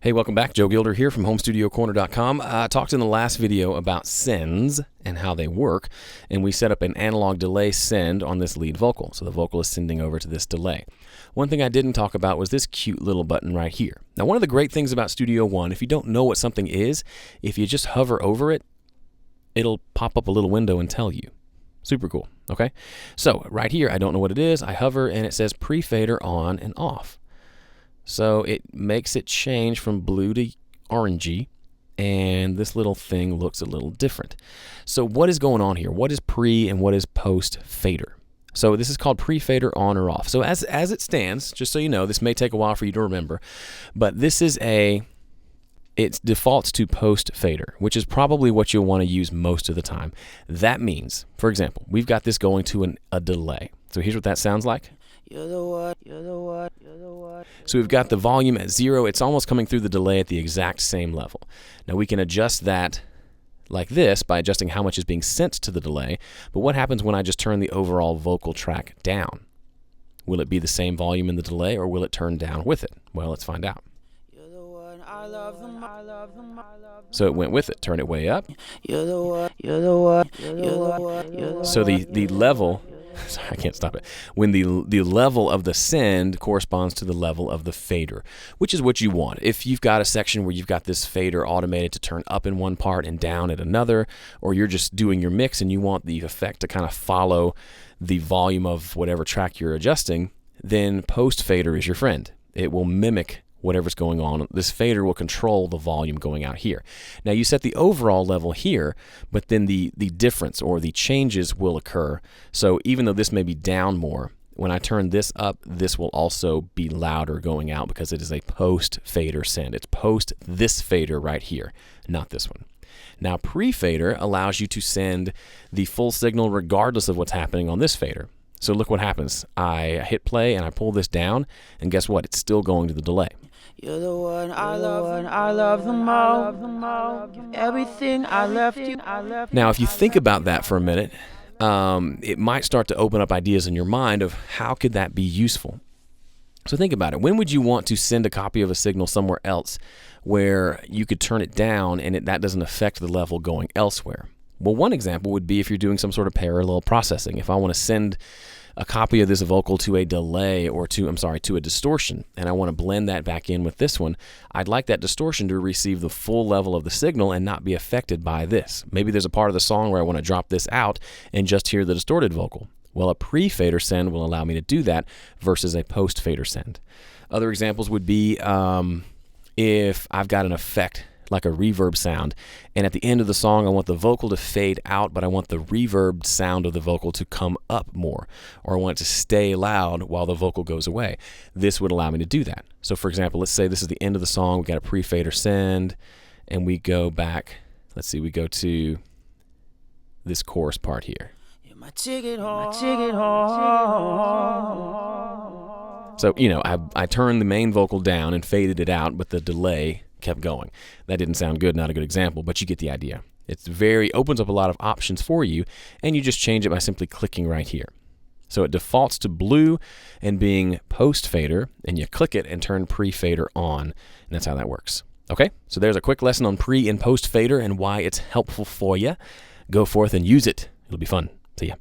Hey, welcome back. Joe Gilder here from HomeStudioCorner.com. I talked in the last video about sends and how they work, and we set up an analog delay send on this lead vocal. So the vocal is sending over to this delay. One thing I didn't talk about was this cute little button right here. Now, one of the great things about Studio One, if you don't know what something is, if you just hover over it, it'll pop up a little window and tell you. Super cool, okay? So right here, I don't know what it is. I hover and it says Prefader on and off. So it makes it change from blue to orangey, and this little thing looks a little different. So what is going on here? What is pre and what is post fader? So this is called Prefader on or off. So as it stands, just so you know, this may take a while for you to remember, but this is it defaults to post fader, which is probably what you'll want to use most of the time. That means, for example, we've got this going to a delay. So here's what that sounds like. You're the one, you're the one, you're the one. So we've got the volume at 0. It's almost coming through the delay at the exact same level. Now we can adjust that like this by adjusting how much is being sent to the delay. But what happens when I just turn the overall vocal track down? Will it be the same volume in the delay, or will it turn down with it? Well, let's find out. So it went with it. Turn it way up. You're the one, you're the one, you're the one, you're the one. So the level, sorry, I can't stop it. When the level of the send corresponds to the level of the fader, which is what you want. If you've got a section where you've got this fader automated to turn up in one part and down at another, or you're just doing your mix and you want the effect to kind of follow the volume of whatever track you're adjusting, then post fader is your friend. It will mimic whatever's going on. This fader will control the volume going out here. Now you set the overall level here, but then the difference or the changes will occur. So even though this may be down more, when I turn this up, this will also be louder going out because it is a post fader send. It's post this fader right here, not this one. Now pre-fader allows you to send the full signal regardless of what's happening on this fader. So look what happens. I hit play and I pull this down, and guess what? It's still going to the delay. You're the one I love the most. Everything I left you. Now, if you think about that for a minute, it might start to open up ideas in your mind of how could that be useful. So think about it. When would you want to send a copy of a signal somewhere else where you could turn it down and that doesn't affect the level going elsewhere? Well, one example would be if you're doing some sort of parallel processing. If I want to send a copy of this vocal to a delay or to a distortion, and I want to blend that back in with this one, I'd like that distortion to receive the full level of the signal and not be affected by this. Maybe there's a part of the song where I want to drop this out and just hear the distorted vocal. Well, a pre-fader send will allow me to do that versus a post-fader send. Other examples would be if I've got an effect like a reverb sound, and at the end of the song I want the vocal to fade out, but I want the reverb sound of the vocal to come up more, or I want it to stay loud while the vocal goes away. This would allow me to do that. So for example, let's say this is the end of the song, we got a pre-fader send, and we go back, let's see, we go to this chorus part here. My ticket home. So, you know, I turned the main vocal down and faded it out, but the delay kept going. That didn't sound good, not a good example, but you get the idea. It opens up a lot of options for you, and you just change it by simply clicking right here. So it defaults to blue and being post fader, and you click it and turn pre-fader on, and that's how that works. Okay, so there's a quick lesson on pre and post fader and why it's helpful for you. Go forth and use it. It'll be fun. See ya.